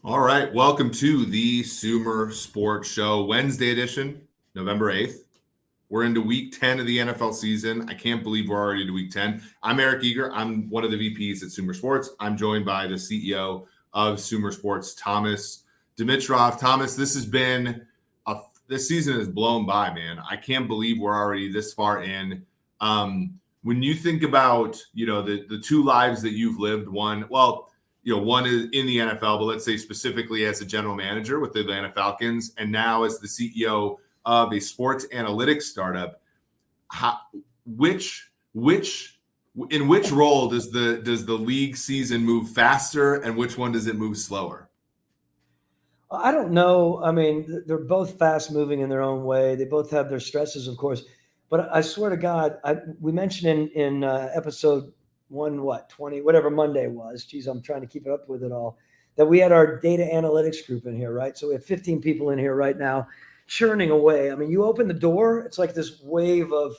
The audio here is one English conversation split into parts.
All right, welcome to the Sumer Sports Show, Wednesday edition, November 8th. We're into week 10 of the NFL season. I can't believe we're already to week 10. I'm Eric Eager. I'm one of the VPs at Sumer Sports. I'm joined by the CEO of Sumer Sports, Thomas Dimitroff. Thomas, this season has blown by, man. I can't believe we're already this far in. When you think about, the two lives that you've lived, one is in the NFL, but let's say specifically as a general manager with the Atlanta Falcons, and now as the CEO of a sports analytics startup. In which role does the league season move faster, and which one does it move slower? I don't know. I mean, they're both fast moving in their own way. They both have their stresses, of course. But I swear to God, we mentioned in episode 20, whatever Monday was. Geez, I'm trying to keep up with it all. That we had our data analytics group in here, right? So we have 15 people in here right now, churning away. I mean, you open the door, it's like this wave of,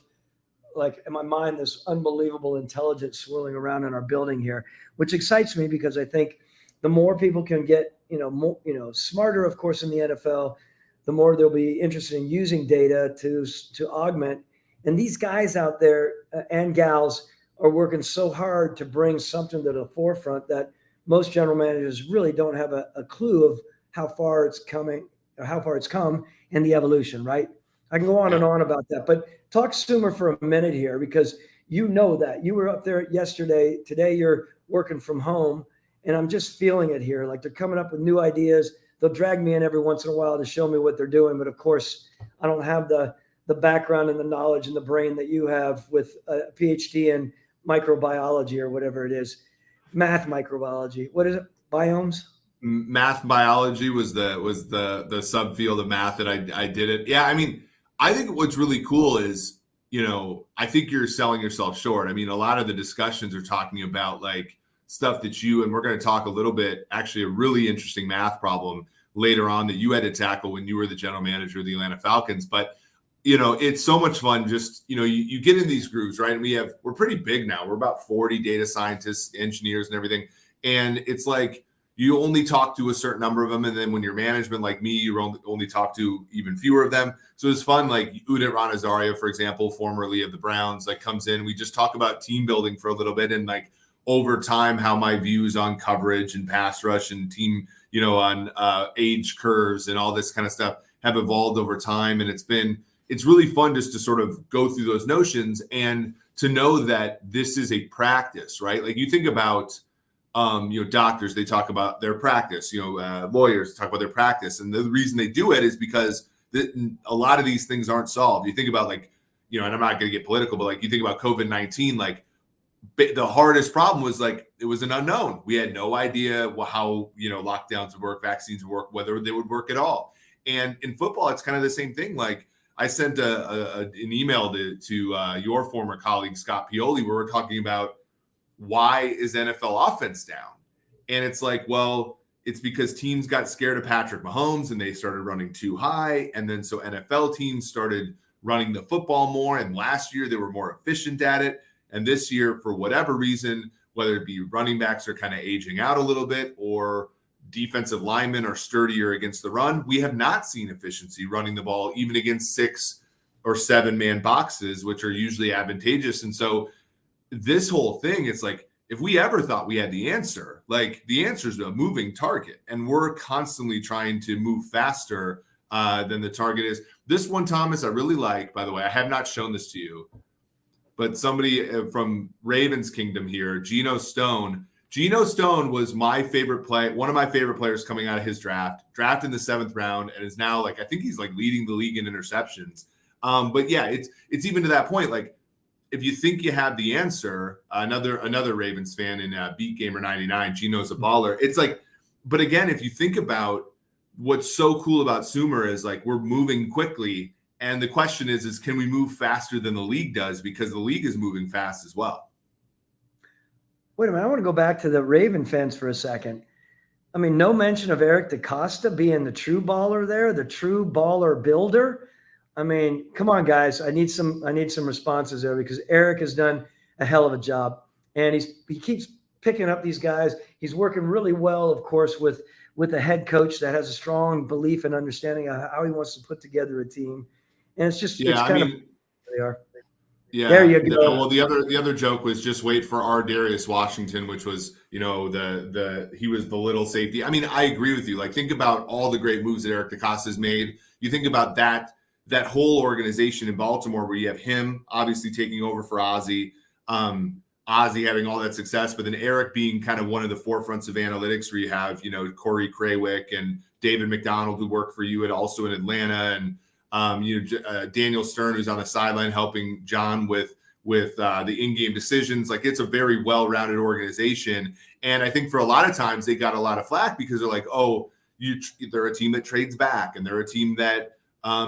like, in my mind, this unbelievable intelligence swirling around in our building here, which excites me because I think the more people can get, smarter, of course, in the NFL, the more they'll be interested in using data to augment. And these guys out there and gals are working so hard to bring something to the forefront that most general managers really don't have a clue of how far it's coming or how far it's come in the evolution, right? I can go on and on about that, but talk Sumer for a minute here, because you know that you were up there yesterday. Today you're working from home, and I'm just feeling it here. Like, they're coming up with new ideas. They'll drag me in every once in a while to show me what they're doing. But of course, I don't have the background and the knowledge and the brain that you have with a PhD in microbiology or whatever it is. Math microbiology. What is it? Biomes? Math biology was the subfield of math that I did it. Yeah, I mean, I think what's really cool is, I think you're selling yourself short. I mean, a lot of the discussions are talking about like stuff that and we're going to talk a little bit, actually a really interesting math problem later on that you had to tackle when you were the general manager of the Atlanta Falcons. But, it's so much fun. Just, you get in these groups, right? And we're pretty big now. We're about 40 data scientists, engineers, and everything. And it's like, you only talk to a certain number of them. And then when you're management like me, you only talk to even fewer of them. So it's fun. Like Udit Ranazario, for example, formerly of the Browns, like comes in. We just talk about team building for a little bit. And like over time, how my views on coverage and pass rush and team, on age curves and all this kind of stuff have evolved over time. And it's really fun just to sort of go through those notions and to know that this is a practice, right? Like you think about, doctors, they talk about their practice, lawyers talk about their practice. And the reason they do it is because a lot of these things aren't solved. You think about and I'm not going to get political, but like you think about COVID-19, like the hardest problem was like, it was an unknown. We had no idea how, lockdowns would work, vaccines would work, whether they would work at all. And in football, it's kind of the same thing. Like I sent an email to your former colleague, Scott Pioli, where we're talking about, why is NFL offense down? And it's like, well, it's because teams got scared of Patrick Mahomes and they started running too high. And then so NFL teams started running the football more. And last year they were more efficient at it. And this year, for whatever reason, whether it be running backs are kind of aging out a little bit or defensive linemen are sturdier against the run, we have not seen efficiency running the ball, even against 6 or 7 man boxes, which are usually advantageous. And so this whole thing, it's like, if we ever thought we had the answer, like the answer is a moving target, and we're constantly trying to move faster than the target is. This one, Thomas, I really like, by the way. I have not shown this to you, but somebody from Ravens Kingdom here, Geno Stone. Geno Stone was my favorite one of my favorite players coming out of his drafted in the 7th round, and is now I think he's leading the league in interceptions. But yeah, it's even to that point, like, if you think you have the answer, another Ravens fan in Beat Gamer 99, Geno's a baller. It's like, but again, if you think about what's so cool about Sumer is like we're moving quickly, and the question is can we move faster than the league does, because the league is moving fast as well. Wait a minute, I want to go back to the Raven fans for a second. I mean, no mention of Eric DeCosta being the true baller there, the true baller builder. I mean, come on, guys. I need some responses there because Eric has done a hell of a job, and he keeps picking up these guys. He's working really well, of course, with a head coach that has a strong belief and understanding of how he wants to put together a team, and it's Yeah, I kind of mean, they are. There yeah. you go. Well, the other joke was just wait for our Darius Washington, which was the he was the little safety. I mean, I agree with you. Like think about all the great moves that Eric DeCosta's made. You think about that whole organization in Baltimore where you have him obviously taking over for Ozzie, Ozzie having all that success, but then Eric being kind of one of the forefronts of analytics where you have Corey Krawick and David McDonald who worked for you and also in Atlanta and Daniel Stern, who's on the sideline helping John with the in-game decisions. Like it's a very well-rounded organization, and I think for a lot of times they got a lot of flack because they're like, oh, they're a team that trades back, and they're a team that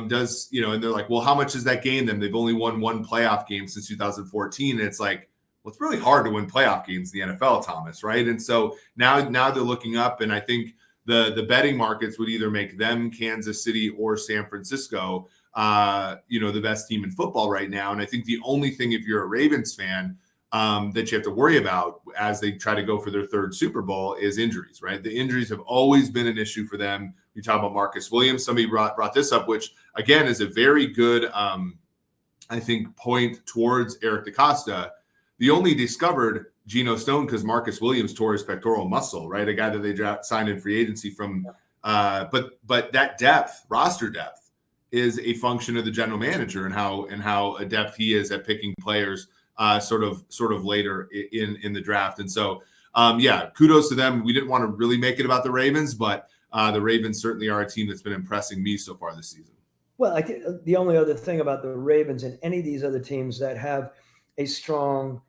does and they're like, well, how much does that gain them? They've only won one playoff game since 2014, and it's like, well, it's really hard to win playoff games in the NFL, Thomas, right? And so now they're looking up, and I think the betting markets would either make them Kansas City or San Francisco, the best team in football right now. And I think the only thing, if you're a Ravens fan, that you have to worry about as they try to go for their third Super Bowl is injuries, right? The injuries have always been an issue for them. You talk about Marcus Williams. Somebody brought this up, which again is a very good, I think, point towards Eric DeCosta. They only discovered Geno Stone because Marcus Williams tore his pectoral muscle, right? A guy that they signed in free agency from. But that depth, roster depth, is a function of the general manager and how adept he is at picking players sort of later in the draft. And so, kudos to them. We didn't want to really make it about the Ravens, but the Ravens certainly are a team that's been impressing me so far this season. Well, I think the only other thing about the Ravens and any of these other teams that have a strong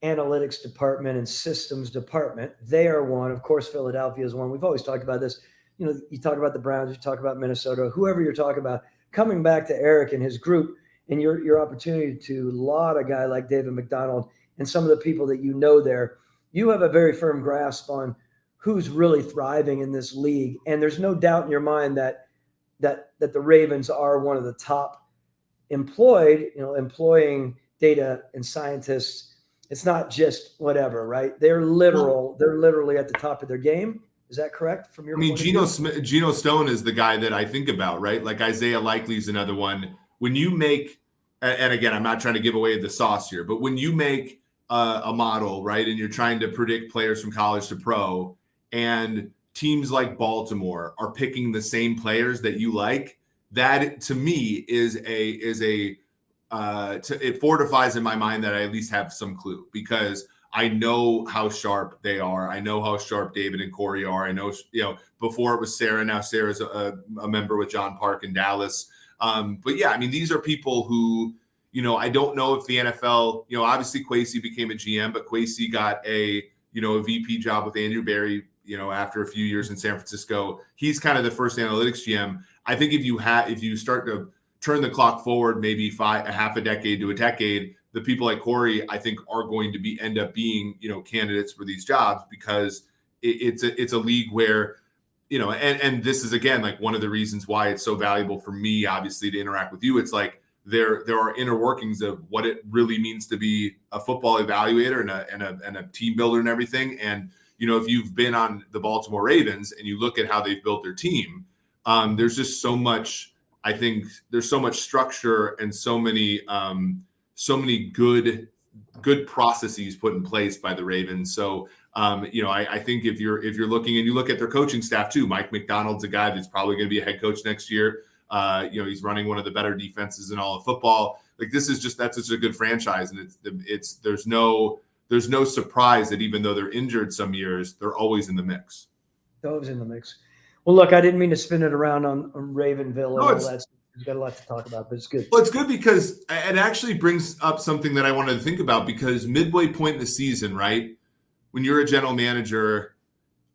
analytics department and systems department, they are one. Of course, Philadelphia is one. We've always talked about this. You talk about the Browns, you talk about Minnesota, whoever you're talking about. Coming back to Eric and his group and your opportunity to laud a guy like David McDonald and some of the people that there, you have a very firm grasp on who's really thriving in this league. And there's no doubt in your mind that the Ravens are one of the top employing data and scientists. It's not just whatever, right? They're literally at the top of their game. Is that correct from your point of view? Geno Stone is the guy that I think about, right? Like Isaiah Likely is another one. When you make, and again, I'm not trying to give away the sauce here, but when you make a model, right, and you're trying to predict players from college to pro, and teams like Baltimore are picking the same players that you like, that to me it fortifies in my mind that I at least have some clue because I know how sharp they are. I know how sharp David and Corey are. I know, before it was Sarah, now Sarah's a member with John Park in Dallas. But yeah, I mean, these are people who, I don't know if the NFL, obviously Kwesi became a GM, but Kwesi got a VP job with Andrew Berry, after a few years in San Francisco. He's kind of the first analytics GM. I think if you start to turn the clock forward, maybe half a decade to a decade, the people like Corey, I think, are going to end up being, candidates for these jobs because it's a league where, and this is again like one of the reasons why it's so valuable for me, obviously, to interact with you. It's like there are inner workings of what it really means to be a football evaluator and a team builder and everything. And if you've been on the Baltimore Ravens and you look at how they've built their team, there's just so much. I think there's so much structure and so many good processes put in place by the Ravens. So, I think if you're looking and you look at their coaching staff too, Mike McDonald's a guy that's probably going to be a head coach next year. He's running one of the better defenses in all of football. Like that's such a good franchise. And there's no surprise that even though they're injured some years, they're always in the mix. They're always in the mix. Well, look, I didn't mean to spin it around on Ravenville and all that. We've got a lot to talk about, but it's good. Well, it's good because it actually brings up something that I wanted to think about because midway point in the season, right, when you're a general manager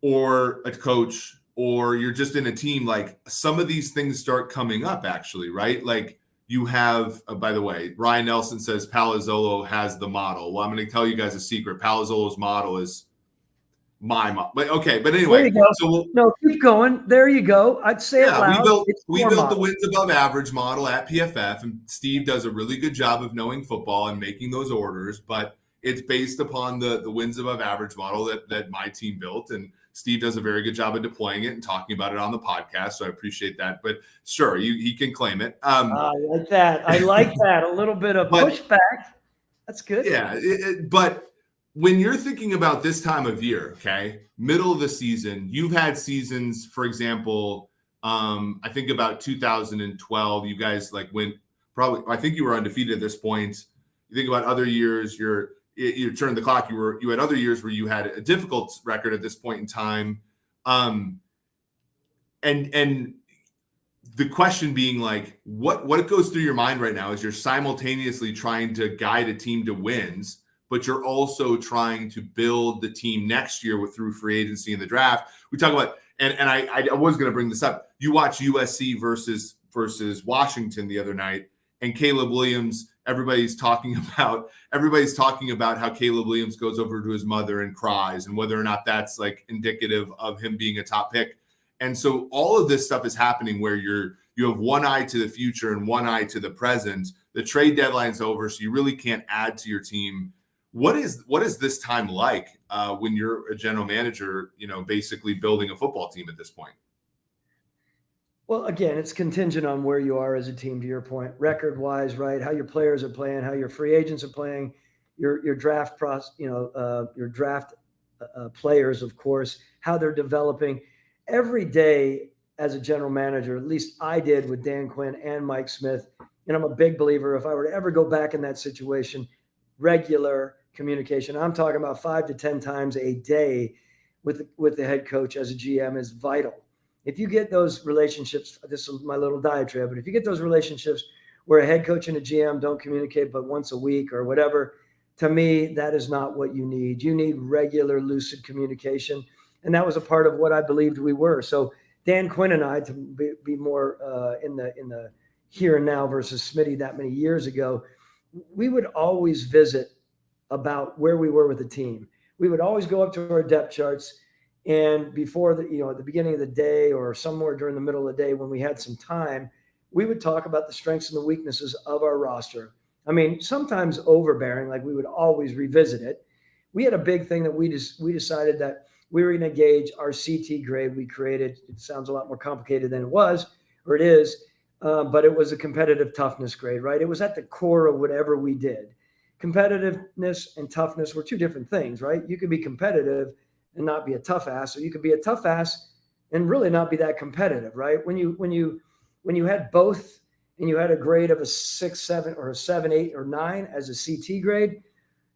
or a coach or you're just in a team, like some of these things start coming up actually, right? Like you have, by the way, Ryan Nelson says Palazzolo has the model. Well, I'm going to tell you guys a secret. Palazzolo's model is my model. But okay, but There anyway, you go. so No, keep going. There you go. I'd say it yeah, we loud. built It's we your built the model. wins above average model at PFF, and Steve does a really good job of knowing football and making those orders, but it's based upon the wins above average model that my team built, and Steve does a very good job of deploying it and talking about it on the podcast. So I appreciate that. But sure, he can claim it. I like that. I like that. A little bit of But pushback. That's good. yeah, but when you're thinking about this time of year, okay, middle of the season, you've had seasons, for example, I think about 2012, you guys like went probably, I think you were undefeated at this point. You think about other years, you turned the clock, you had other years where you had a difficult record at this point in time. And the question being like, what goes through your mind right now is you're simultaneously trying to guide a team to wins, but you're also trying to build the team next year through free agency and the draft. We talk about, and I was going to bring this up. You watch USC versus Washington the other night, and Caleb Williams. Everybody's talking about how Caleb Williams goes over to his mother and cries, and whether or not that's like indicative of him being a top pick. And so all of this stuff is happening where you have one eye to the future and one eye to the present. The trade deadline's over, so you really can't add to your team. What is this time like when you're a general manager, basically building a football team at this point? Well, again, it's contingent on where you are as a team, to your point, record-wise, right? How your players are playing, how your free agents are playing, your draft your draft players, of course, how they're developing. Every day as a general manager, at least I did with Dan Quinn and Mike Smith, and I'm a big believer, if I were to ever go back in that situation, regular communication. I'm talking about 5 to 10 times a day with the head coach as a GM is vital. If you get those relationships, this is my little diatribe, but if you get those relationships where a head coach and a GM don't communicate but once a week or whatever, to me, that is not what you need. You need regular, lucid communication. And that was a part of what I believed we were. So Dan Quinn and I, to be more in the here and now versus Smitty that many years ago, we would always visit about where we were with the team. We would always go up to our depth charts. And before at the beginning of the day or somewhere during the middle of the day when we had some time, we would talk about the strengths and the weaknesses of our roster. I mean, sometimes overbearing, like we would always revisit it. We had a big thing that we decided that we were going to gauge our CT grade we created. It sounds a lot more complicated than it was, or it is, but it was a competitive toughness grade, right? It was at the core of whatever we did. Competitiveness and toughness were two different things, right? You could be competitive and not be a tough ass, or you could be a tough ass and really not be that competitive, right? When you had both and you had a grade of a 6, 7, or a 7, 8, or 9 as a CT grade,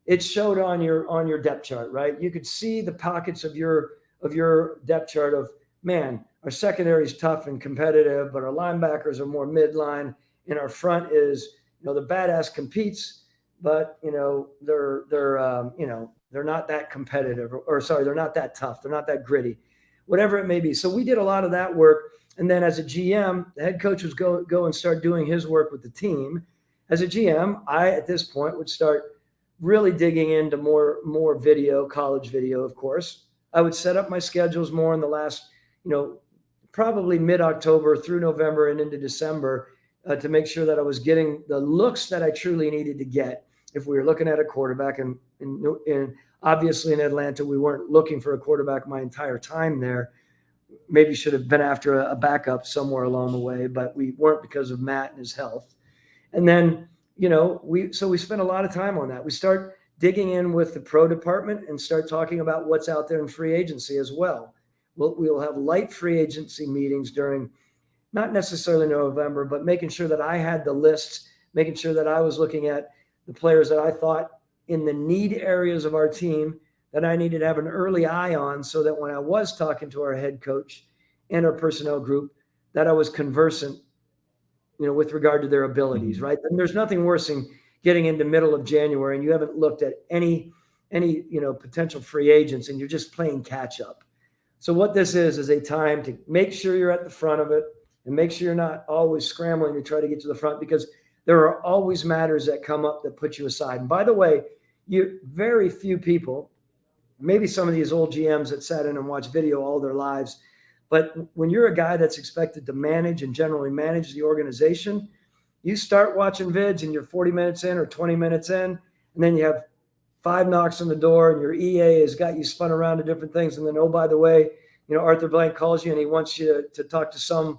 it showed on your depth chart, right? You could see the pockets of your depth chart of, man, our secondary is tough and competitive, but our linebackers are more midline, and our front is, the badass competes, but they're not that competitive, or sorry, they're not that tough, they're not that gritty, whatever it may be. So we did a lot of that work, and then as a GM, the head coach was go and start doing his work with the team. As a GM, I at this point would start really digging into more video, college video, of course. I would set up my schedules more in the last, probably mid-October through November and into December to make sure that I was getting the looks that I truly needed to get. If we were looking at a quarterback, and obviously in Atlanta, we weren't looking for a quarterback my entire time there. Maybe should have been after a backup somewhere along the way, but we weren't because of Matt and his health. And then, we spent a lot of time on that. We start digging in with the pro department and start talking about what's out there in free agency as well. We'll have light free agency meetings during, not necessarily November, but making sure that I had the lists, making sure that I was looking at the players that I thought in the need areas of our team that I needed to have an early eye on, so that when I was talking to our head coach and our personnel group, that I was conversant, with regard to their abilities, right? And there's nothing worse than getting into middle of January and you haven't looked at any potential free agents and you're just playing catch up. So what this is a time to make sure you're at the front of it and make sure you're not always scrambling to try to get to the front, because there are always matters that come up that put you aside. And by the way, very few people maybe some of these old GMs that sat in and watched video all their lives. But when you're a guy that's expected to manage and generally manage the organization, you start watching vids and you're 40 minutes in or 20 minutes in, and then you have 5 knocks on the door and your EA has got you spun around to different things. And then, oh, by the way, Arthur Blank calls you and he wants you to talk to some,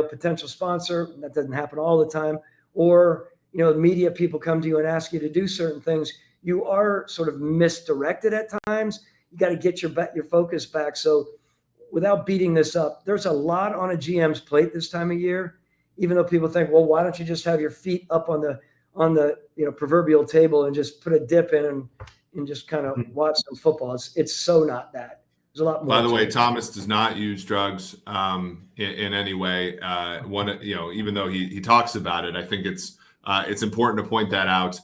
potential sponsor. That doesn't happen all the time. Or, the media people come to you and ask you to do certain things. You are sort of misdirected at times. You got to get your focus back. So without beating this up, there's a lot on a GM's plate this time of year, even though people think, well, why don't you just have your feet up on the proverbial table and just put a dip in and just kind of watch some football. It's so not that. There's a lot more. By the way, Thomas does not use drugs in any way. Even though he talks about it, I think it's important to point that out.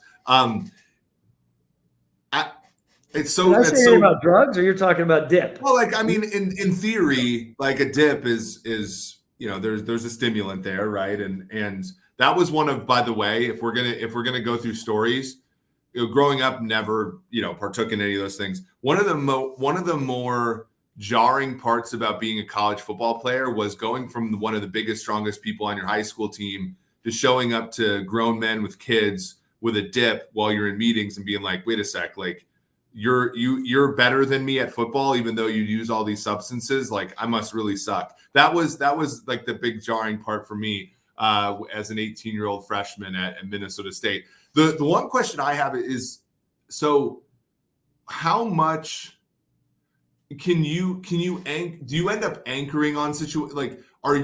It's so. Did I say about drugs, or you're talking about dip? Well, in theory, like a dip is there's a stimulant there, right? And that was one of, by the way, if we're gonna go through stories, growing up, never partook in any of those things. One of the more jarring parts about being a college football player was going from one of the biggest, strongest people on your high school team to showing up to grown men with kids with a dip while you're in meetings and being like, wait a sec, like you're better than me at football, even though you use all these substances. Like, I must really suck. That was like the big jarring part for me as an 18-year-old freshman at Minnesota State. The one question I have is, so how much do you end up anchoring on situation? Like, how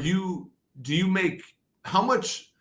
much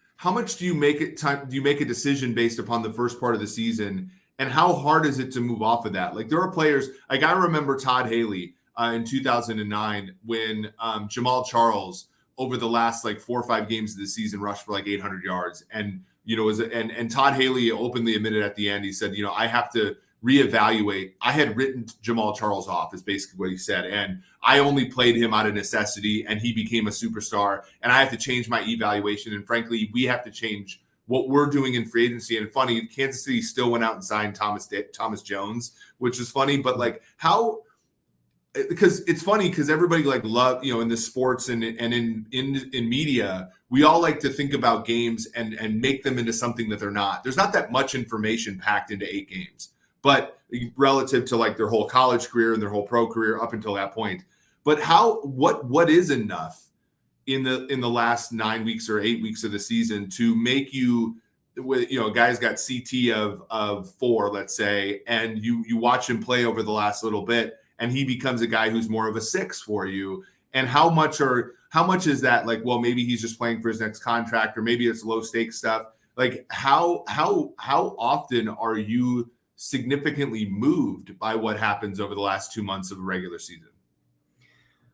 do you make a decision based upon the first part of the season, and how hard is it to move off of that? Like, there are players, like I remember Todd Haley in 2009 when Jamal Charles over the last 4 or 5 games of the season rushed for 800 yards. And, and Todd Haley openly admitted at the end, he said, I have to reevaluate. I had written Jamal Charles off, is basically what he said. And I only played him out of necessity, and he became a superstar. And I have to change my evaluation. And frankly, we have to change what we're doing in free agency. And funny, Kansas City still went out and signed Thomas Jones, which is funny. But how, because it's funny because everybody love, in the sports and in media, we all like to think about games and make them into something that they're not. There's not that much information packed into 8 games, but relative to their whole college career and their whole pro career up until that point. But what is enough in the last 9 weeks or 8 weeks of the season to make you, guys got CT of 4, let's say, and you watch him play over the last little bit, and he becomes a guy who's more of a 6 for you. And how much is that well, maybe he's just playing for his next contract, or maybe it's low stakes stuff. How often are you significantly moved by what happens over the last 2 months of a regular season?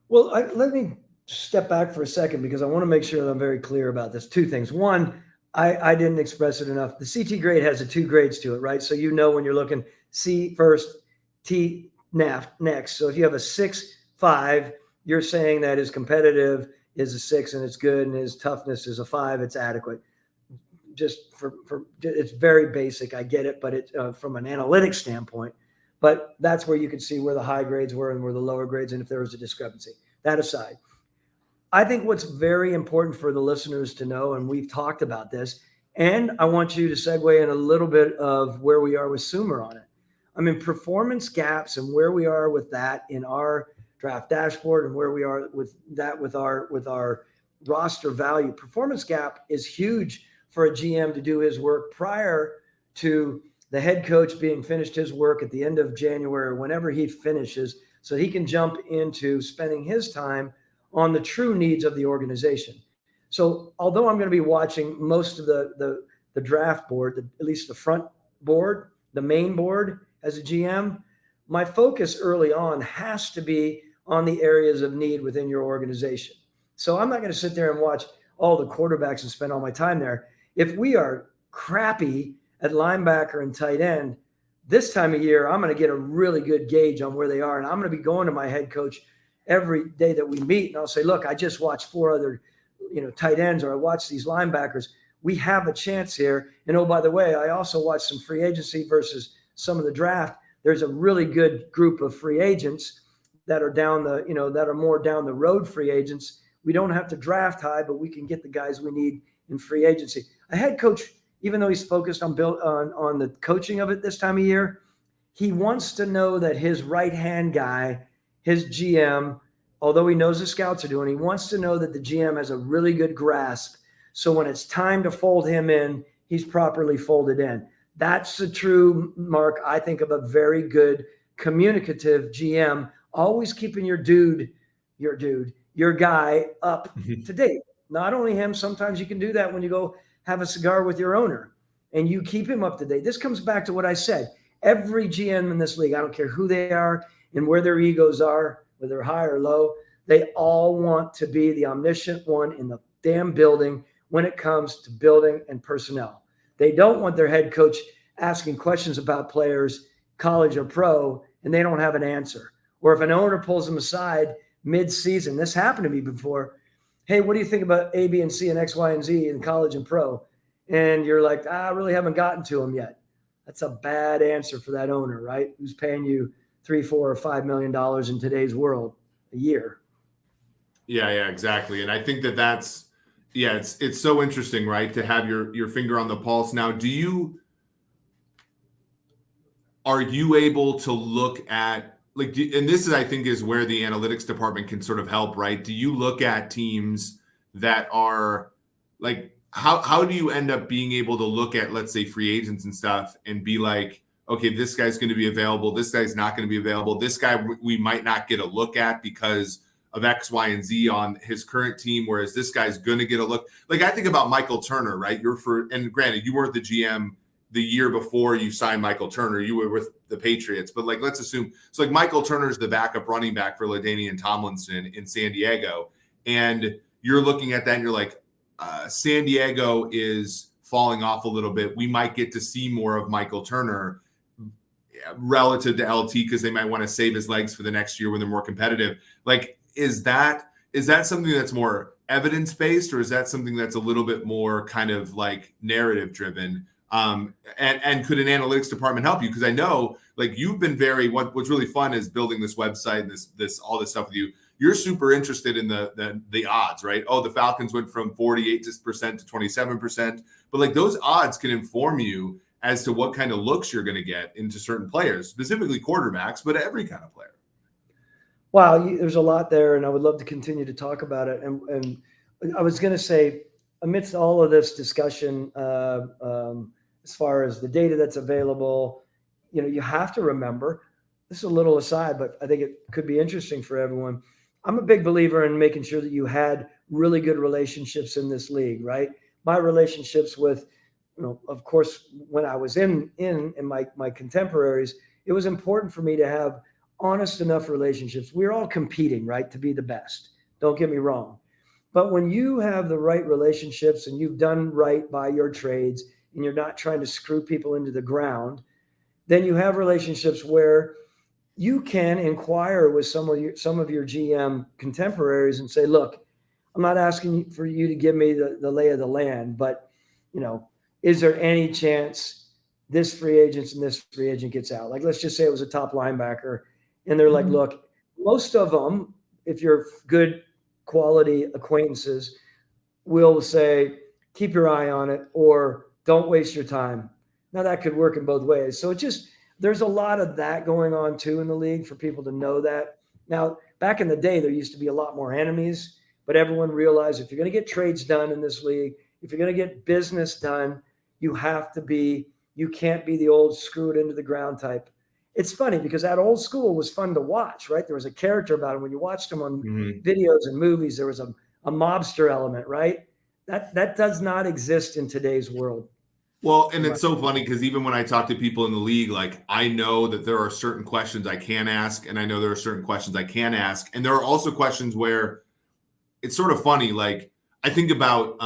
Well, let me step back for a second, because I want to make sure that I'm very clear about this. 2 things. One, I didn't express it enough. The CT grade has 2 grades to it, right? So when you're looking C first, T next. So if you have a 6.5, you're saying that his competitive is a 6 and it's good, and his toughness is a 5, it's adequate. Just for it's very basic. I get it, but it's from an analytics standpoint. But that's where you can see where the high grades were and where the lower grades, and if there was a discrepancy. That aside, I think what's very important for the listeners to know, and we've talked about this, and I want you to segue in a little bit of where we are with Sumer on it. I mean, performance gaps and where we are with that in our draft dashboard, and where we are with that with our roster value. Performance gap is huge for a GM to do his work prior to the head coach being finished his work at the end of January, or whenever he finishes, so he can jump into spending his time on the true needs of the organization. So although I'm going to be watching most of the draft board, at least the front board, the main board as a GM, my focus early on has to be on the areas of need within your organization. So I'm not going to sit there and watch all the quarterbacks and spend all my time there. If we are crappy at linebacker and tight end, this time of year, I'm going to get a really good gauge on where they are. And I'm going to be going to my head coach every day that we meet, and I'll say, look, I just watched 4 other, tight ends, or I watched these linebackers. We have a chance here. And oh, by the way, I also watched some free agency versus some of the draft. there's a really good group of free agents that are that are more down the road free agents. We don't have to draft high, but we can get the guys we need in free agency. A head coach, even though he's focused on the coaching of it this time of year, he wants to know that his right-hand guy, his GM, although he knows the scouts are doing, he wants to know that the GM has a really good grasp. So when it's time to fold him in, he's properly folded in. That's the true mark, I think, of a very good communicative GM, always keeping your guy up to date. Not only him, sometimes you can do that when you go have a cigar with your owner and you keep him up to date. This comes back to what I said. Every GM in this league, I don't care who they are and where their egos are, whether they're high or low, they all want to be the omniscient one in the damn building when it comes to building and personnel. They don't want their head coach asking questions about players, college or pro, and they don't have an answer. Or if an owner pulls them aside mid-season, this happened to me before. Hey, what do you think about A, B, and C and X, Y, and Z in college and pro? And you're like, I really haven't gotten to them yet. That's a bad answer for that owner, right? Who's paying you $3, $4, or $5 million in today's world a year. Yeah, exactly. And I think that's it's so interesting, right? To have your finger on the pulse. Now, are you able to look at and this is, I think, is where the analytics department can sort of help, right? Do you look at teams that are like, how do you end up being able to look at, let's say, free agents and stuff and be like, okay, this guy's going to be available. This guy's not going to be available. This guy we might not get a look at because of X, Y, and Z on his current team, whereas this guy's going to get a look. Like, I think about Michael Turner, right? And granted, you weren't the GM the year before you signed Michael Turner. You were with the Patriots, but like, let's assume, so like Michael Turner's the backup running back for LaDainian Tomlinson in San Diego. And you're looking at that and you're like, San Diego is falling off a little bit. We might get to see more of Michael Turner relative to LT because they might want to save his legs for the next year when they're more competitive. Like, is that something that's more evidence-based, or is that something that's a little bit more kind of like narrative-driven? And could an analytics department help you? Because I know, like, you've been what's really fun is building this website and this all this stuff with you. You're super interested in the odds, right? Oh, the Falcons went from 48% to 27%, but like those odds can inform you as to what kind of looks you're going to get into certain players, specifically quarterbacks, but every kind of player. Wow, there's a lot there, and I would love to continue to talk about it. And I was going to say, amidst all of this discussion, as far as the data that's available, you have to remember, this is a little aside, but I think it could be interesting for everyone. I'm a big believer in making sure that you had really good relationships in this league, right? My relationships with, of course, when I was in my contemporaries, it was important for me to have honest enough relationships. We're all competing, right, to be the best. Don't get me wrong. But when you have the right relationships and you've done right by your trades and you're not trying to screw people into the ground, then you have relationships where you can inquire with some of your GM contemporaries and say, look, I'm not asking for you to give me the lay of the land, but, is there any chance this free agent and this free agent gets out? Like, let's just say it was a top linebacker. And they're like, look, most of them, if you're good quality acquaintances, will say, keep your eye on it or don't waste your time. Now that could work in both ways. So there's a lot of that going on too in the league for people to know that. Now, back in the day, there used to be a lot more enemies, but everyone realized if you're going to get trades done in this league, if you're going to get business done, you can't be the old screw it into the ground type. It's funny because that old school was fun to watch, right? There was a character about it. When you watched them on videos and movies, there was a mobster element, right? That does not exist in today's world. Well, and it's so funny because even when I talk to people in the league, like, I know that there are certain questions I can ask, and I know there are certain questions I can ask. And there are also questions where it's sort of funny. Like, I think about,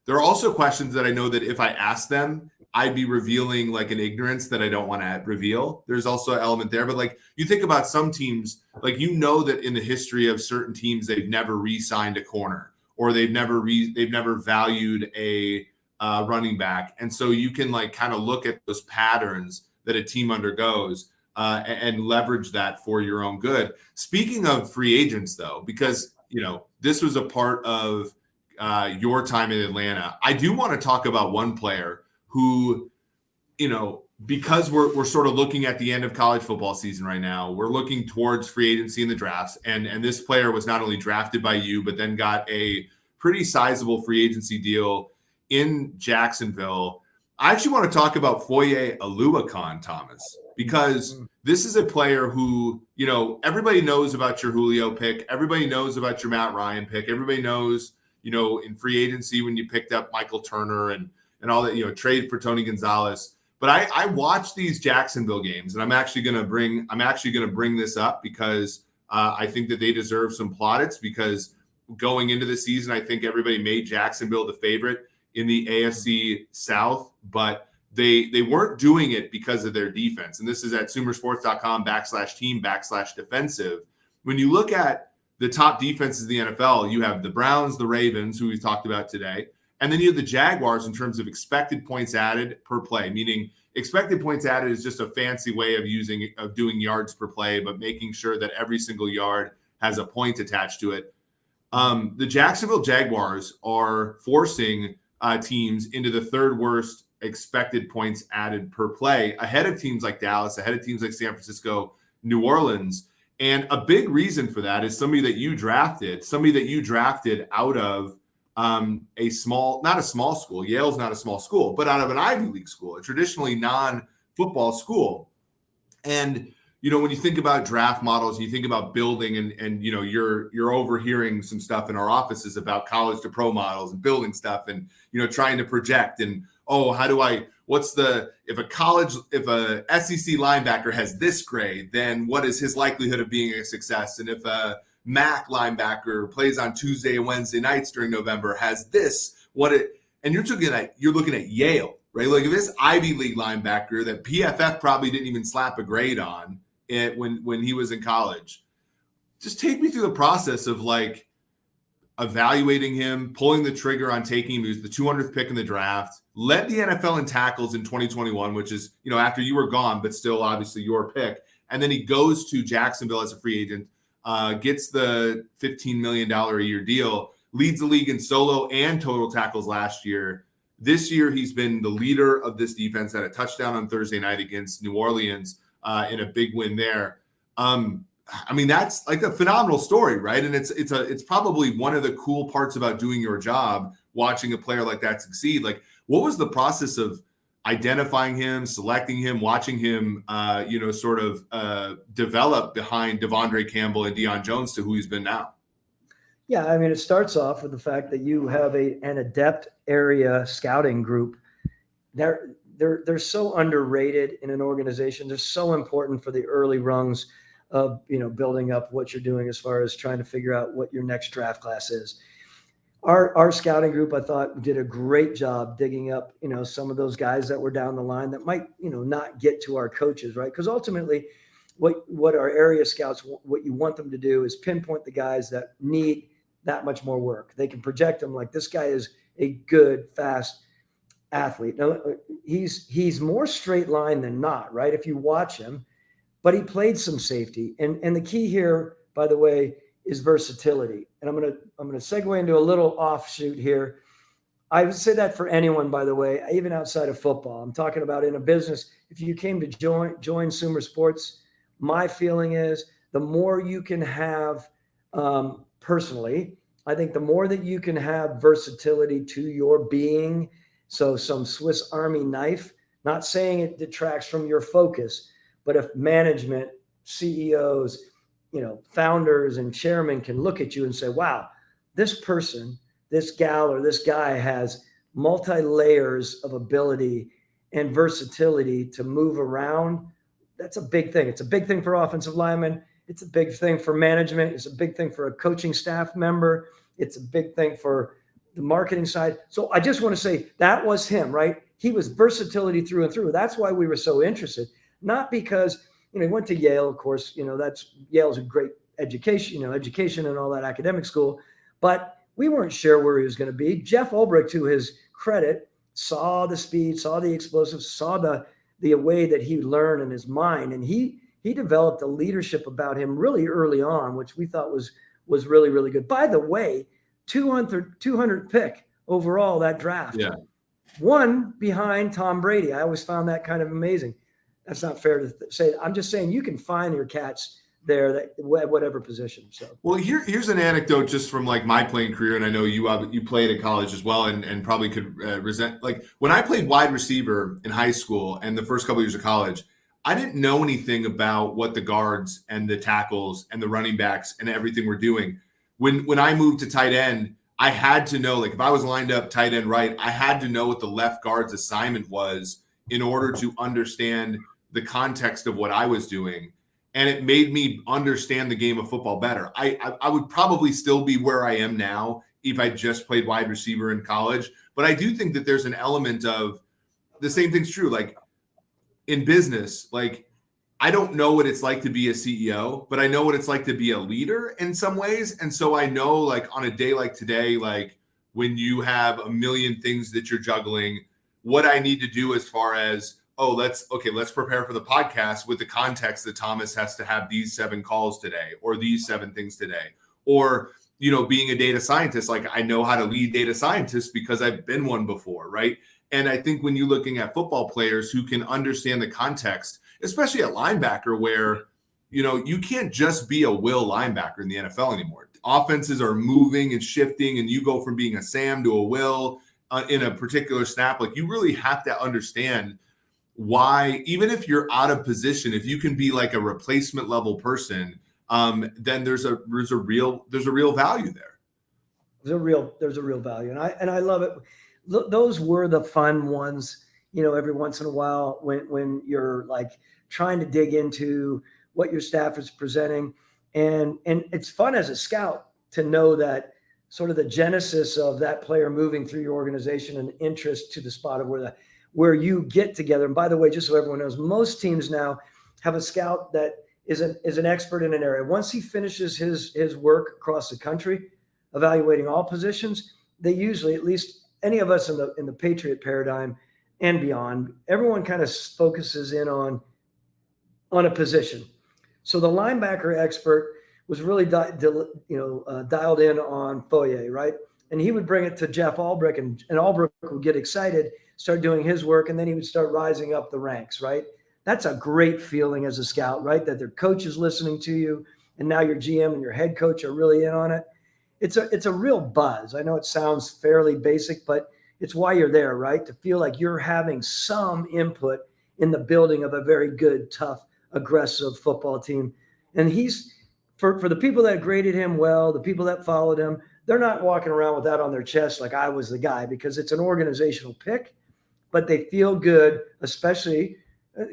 there are also questions that I know that if I ask them, I'd be revealing like an ignorance that I don't want to reveal. There's also an element there. But like, you think about some teams, like, that in the history of certain teams, they've never re-signed a corner, or they've never valued a running back. And so you can like kind of look at those patterns that a team undergoes. and leverage that for your own good. Speaking of free agents, though, because this was a part of your time in Atlanta, I do want to talk about one player who, because we're sort of looking at the end of college football season right now, we're looking towards free agency in the drafts, and this player was not only drafted by you, but then got a pretty sizable free agency deal in Jacksonville. I actually want to talk about Foye Oluokun, Thomas, because this is a player who, everybody knows about your Julio pick. Everybody knows about your Matt Ryan pick. Everybody knows, in free agency when you picked up Michael Turner and all that, trade for Tony Gonzalez. But I watched these Jacksonville games, and I'm actually going to bring this up because I think that they deserve some plaudits, because going into the season, I think everybody made Jacksonville the favorite in the AFC South, but they weren't doing it because of their defense. And this is at sumersports.com/team/defensive. When you look at the top defenses in the NFL, you have the Browns, the Ravens, who we talked about today, and then you have the Jaguars in terms of expected points added per play, meaning expected points added is just a fancy way of doing yards per play, but making sure that every single yard has a point attached to it. The Jacksonville Jaguars are forcing teams into the third worst expected points added per play, ahead of teams like Dallas, ahead of teams like San Francisco, New Orleans. And a big reason for that is somebody that you drafted out of not a small school. Yale's not a small school, but out of an Ivy League school, a traditionally non-football school. And when you think about draft models, you think about building, and you're overhearing some stuff in our offices about college to pro models and building stuff, and trying to project, and if a SEC linebacker has this grade, then what is his likelihood of being a success? And if a MAC linebacker plays on Tuesday and Wednesday nights during November has this, and you're looking at Yale, right? Like, if this Ivy League linebacker that PFF probably didn't even slap a grade on it when he was in college. Just take me through the process of evaluating him, pulling the trigger on taking him. He was the 200th pick in the draft, led the NFL in tackles in 2021, which is, after you were gone, but still obviously your pick. And then he goes to Jacksonville as a free agent, gets the $15 million a year deal, leads the league in solo and total tackles last year. This year, he's been the leader of this defense, had a touchdown on Thursday night against New Orleans, in a big win there. That's like a phenomenal story, right? And it's probably one of the cool parts about doing your job, watching a player like that succeed. Like, what was the process of identifying him, selecting him, watching him, develop behind Devondre Campbell and Deion Jones to who he's been now? Yeah, it starts off with the fact that you have an adept area scouting group. They're so underrated in an organization. They're so important for the early rungs of building up what you're doing as far as trying to figure out what your next draft class is. Our scouting group, I thought, did a great job digging up some of those guys that were down the line that might not get to our coaches, right? Because ultimately, what our area scouts, what you want them to do is pinpoint the guys that need that much more work. They can project them like, this guy is a good, fast athlete. Now, he's more straight line than not, right? If you watch him, but he played some safety. And the key here, by the way, is versatility. And I'm gonna segue into a little offshoot here. I would say that for anyone, by the way, even outside of football. I'm talking about in a business. If you came to join Sumer Sports, my feeling is the more you can have, personally, I think the more that you can have versatility to your being. So some Swiss Army knife, not saying it detracts from your focus, but if management, CEOs, founders and chairmen can look at you and say, wow, this person, this gal or this guy has multi-layers of ability and versatility to move around, that's a big thing. It's a big thing for offensive linemen. It's a big thing for management. It's a big thing for a coaching staff member. It's a big thing for the marketing side. So I just want to say that was him, right? He was versatility through and through. That's why we were so interested. Not because, he went to Yale, of course, Yale's a great education, education and all that academic school, but we weren't sure where he was going to be. Jeff Ulbrich, to his credit, saw the speed, saw the explosives, saw the way that he learned in his mind. And he he developed a leadership about him really early on, which we thought was really, really good. By the way, 200th pick overall that draft. Yeah. One behind Tom Brady. I always found that kind of amazing. That's not fair to say. I'm just saying you can find your cats there that at whatever position. So, well, here's an anecdote just from like my playing career, and I know you played at college as well, and probably could resent, like when I played wide receiver in high school and the first couple of years of college, I didn't know anything about what the guards and the tackles and the running backs and everything were doing. When I moved to tight end, I had to know, like if I was lined up tight end right, I had to know what the left guard's assignment was in order to understand the context of what I was doing. And it made me understand the game of football better. I would probably still be where I am now if I just played wide receiver in college. But I do think that there's an element of the same thing's true. Like in business, like I don't know what it's like to be a CEO, but I know what it's like to be a leader in some ways. And so I know, like on a day like today, like when you have a million things that you're juggling, what I need to do as far as, let's prepare for the podcast with the context that Thomas has to have these 7 calls today or these 7 things today. Or, being a data scientist, like I know how to lead data scientists because I've been one before, right? And I think when you're looking at football players who can understand the context, especially at linebacker where, you can't just be a will linebacker in the NFL anymore. Offenses are moving and shifting, and you go from being a Sam to a will in a particular snap. Like you really have to understand why, even if you're out of position, if you can be like a replacement level person, then there's a real value there. There's a real value, and I love it. Those were the fun ones, every once in a while when you're like trying to dig into what your staff is presenting, and it's fun as a scout to know that sort of the genesis of that player moving through your organization and interest to the spot of where you get together. And by the way, just so everyone knows, most teams now have a scout that is an expert in an area. Once he finishes his work across the country, evaluating all positions, they usually, at least any of us in the Patriot paradigm and beyond, everyone kind of focuses in on a position. So the linebacker expert was really dialed in on Foye, right? And he would bring it to Jeff Albrecht, and Albrecht would get excited, start doing his work, and then he would start rising up the ranks, right? That's a great feeling as a scout, right? That their coach is listening to you, and now your GM and your head coach are really in on it. It's a real buzz. I know it sounds fairly basic, but it's why you're there, right? To feel like you're having some input in the building of a very good, tough, aggressive football team. And he's, for the people that graded him well, the people that followed him, they're not walking around with that on their chest like I was the guy, because it's an organizational pick, but they feel good, especially,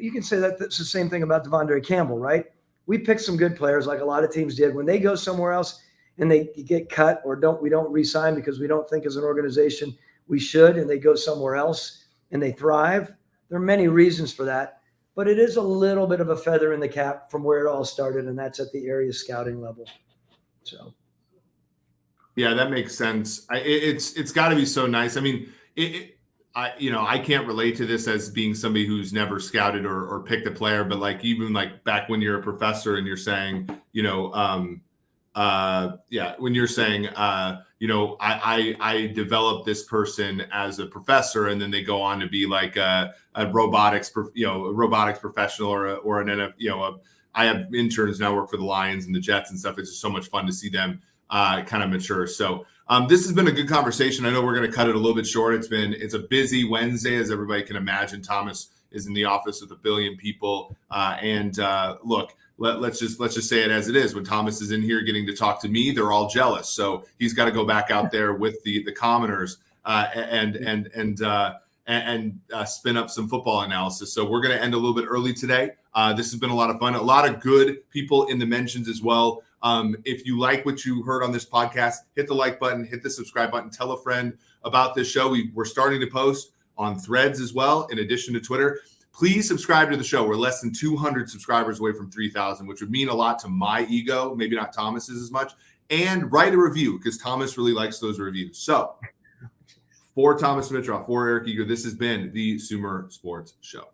you can say that that's the same thing about Devondre Campbell, right? We picked some good players like a lot of teams did. When they go somewhere else and they get cut or we don't re-sign because we don't think as an organization we should, and they go somewhere else and they thrive, there are many reasons for that. But it is a little bit of a feather in the cap from where it all started, and that's at the area scouting level. So, yeah, that makes sense. It's got to be so nice. I mean, I can't relate to this as being somebody who's never scouted or picked a player, but like even like back when you're a professor and you're saying, when you're saying, I developed this person as a professor, and then they go on to be like a robotics professional or an I have interns now work for the Lions and the Jets and stuff. It's just so much fun to see them kind of mature. So this has been a good conversation. I know we're going to cut it a little bit short. It's a busy Wednesday, as everybody can imagine. Thomas is in the office with 1 billion people. Look, let's just say it as it is. When Thomas is in here getting to talk to me, they're all jealous. So he's got to go back out there with the commoners and spin up some football analysis. So we're going to end a little bit early today. This has been a lot of fun. A lot of good people in the mentions as well. If you like what you heard on this podcast, hit the like button, hit the subscribe button, tell a friend about this show. We're starting to post on Threads as well, in addition to Twitter. Please subscribe to the show. We're less than 200 subscribers away from 3,000, which would mean a lot to my ego, maybe not Thomas's as much. And write a review, because Thomas really likes those reviews. So for Thomas Dimitroff, for Eric Eager, this has been the Sumer Sports Show.